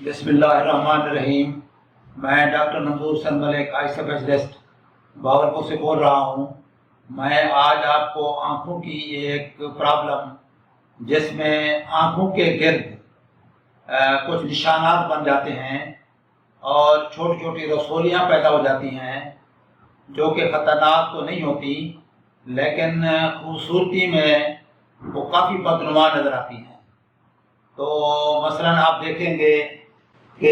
बिस्मिल्लाहिर्रहमानिर्रहीम। मैं डॉक्टर मंजूर सन मलिक, आई स्पेशलिस्ट भावलपुर से बोल रहा हूँ। मैं आज आपको आँखों की एक प्रॉब्लम जिसमें आँखों के गिर्द कुछ निशानात बन जाते हैं और छोटी छोटी रसौलियाँ पैदा हो जाती हैं, जो कि ख़तरनाक तो नहीं होती लेकिन खूबसूरती में वो काफ़ी बदनुमा नज़र आती हैं। तो मसलन आप देखेंगे कि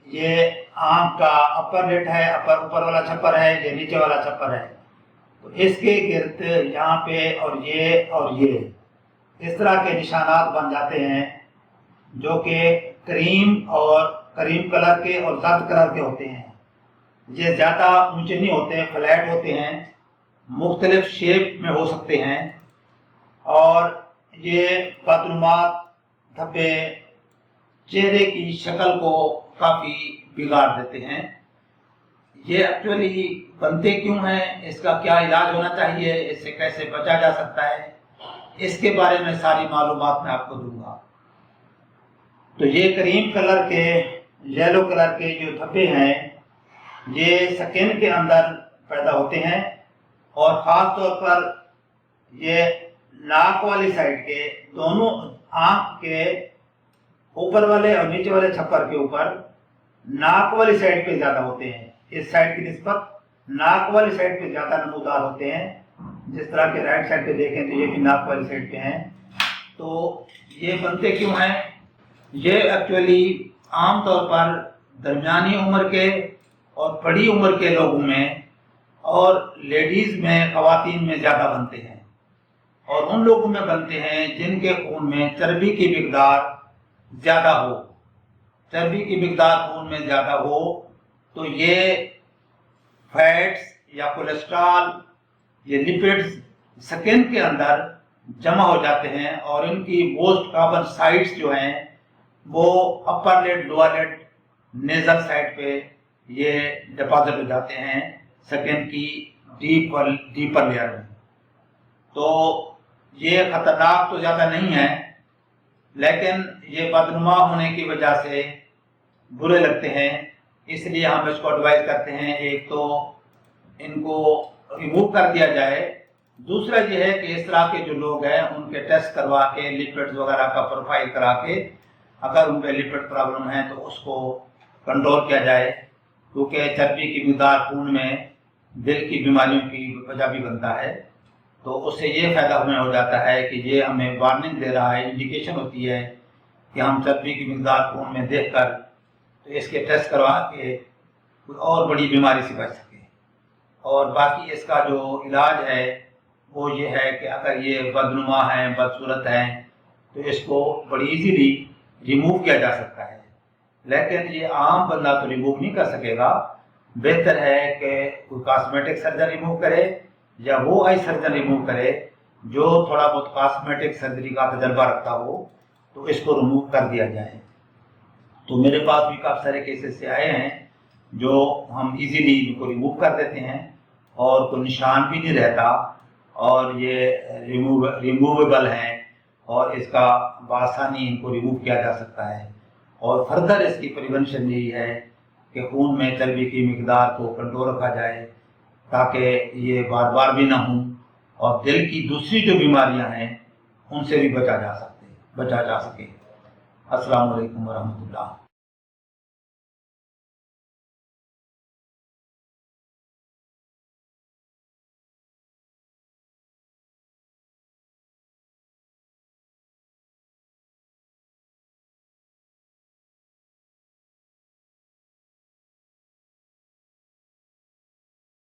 ये आँख का अपर लिड है, ऊपर वाला छप्पर है, ये नीचे वाला छप्पर है। तो इसके गिर्द यहाँ पे और ये इस तरह के निशानात बन जाते हैं, जो कि क्रीम कलर के और जर्द कलर के होते हैं। ये ज़्यादा ऊंचे नहीं होते हैं, फ्लैट होते हैं, मुख्तलिफ शेप में हो सकते हैं और ये बदनुमा धब्बे चेहरे की शक्ल को काफ़ी बिगाड़ देते हैं। ये एक्चुअली बनते क्यों हैं, इसका क्या इलाज होना चाहिए, इससे कैसे बचा जा सकता है, इसके बारे में सारी मालूमात मैं आपको दूंगा। तो ये क्रीम कलर के, येलो कलर के जो धब्बे हैं, ये स्किन के अंदर पैदा होते हैं और ख़ास तौर पर ये नाक वाली साइड के, दोनों आँख के ऊपर वाले और नीचे वाले छप्पर के ऊपर नाक वाली साइड पे ज़्यादा होते हैं। इस साइड की निस्बत नाक वाली साइड पे ज़्यादा नमूदार होते हैं। जिस तरह के राइट साइड पे देखें तो ये भी नाक वाली साइड पे हैं। तो ये बनते क्यों हैं? ये एक्चुअली आमतौर पर दरमियानी उम्र के और बड़ी उम्र के लोगों में और लेडीज़ में, ख़वातीन में ज़्यादा बनते हैं और उन लोगों में बनते हैं जिनके खून में चर्बी की मिकदार ज़्यादा हो। चर्बी की मिकदार खून में ज़्यादा हो तो ये फैट्स या कोलेस्ट्रॉल, ये लिपिड्स स्किन के अंदर जमा हो जाते हैं और इनकी मोस्ट कॉमन साइट्स जो हैं वो upper lid, lower lid, nasal side पे ये डिपॉजिट हो जाते हैं स्किन की डीपर लेयर में। तो ये ख़तरनाक तो ज़्यादा नहीं है, लेकिन ये बदनुमा होने की वजह से बुरे लगते हैं, इसलिए हम इसको एडवाइस करते हैं एक तो इनको रिमूव कर दिया जाए। दूसरा ये है कि इस तरह के जो लोग हैं उनके टेस्ट करवा के, लिपिड्स वगैरह का प्रोफाइल करा के, अगर उन पर लिपिड प्रॉब्लम है तो उसको कंट्रोल किया जाए, क्योंकि चर्बी की मिकदार खून में दिल की बीमारियों की वजह भी बनता है। तो उससे ये फ़ायदा हमें हो जाता है कि ये हमें वार्निंग दे रहा है, इंडिकेशन होती है कि हम चर्बी की मिकदार खून में देखकर तो इसके टेस्ट करवा के कोई और बड़ी बीमारी से बच सके। और बाकी इसका जो इलाज है वो ये है कि अगर ये बदनुमा है, बदसूरत है, तो इसको बड़ी इजीली रिमूव किया जा सकता है। लेकिन ये आम बंदा तो रिमूव नहीं कर सकेगा। बेहतर है कि कोई कॉस्मेटिक सर्जन रिमूव करे या वो आई सर्जन रिमूव करे जो थोड़ा बहुत कॉस्मेटिक सर्जरी का तजर्बा रखता हो, तो इसको रिमूव कर दिया जाए। तो मेरे पास भी काफ़ी सारे केसेस से आए हैं जो हम इजीली इनको रिमूव कर देते हैं और कोई निशान भी नहीं रहता और ये रिमूवेबल हैं और इसका बआसानी इनको रिमूव किया जा सकता है। और फर्दर इसकी प्रिवेंशन यही है कि खून में चर्बी की मिकदार को कंट्रोल रखा जाए ताकि ये बार बार भी ना हों और दिल की दूसरी जो बीमारियां हैं उनसे भी बचा जा सके। अस्सलाम वालेकुम वरहमतुल्लाह।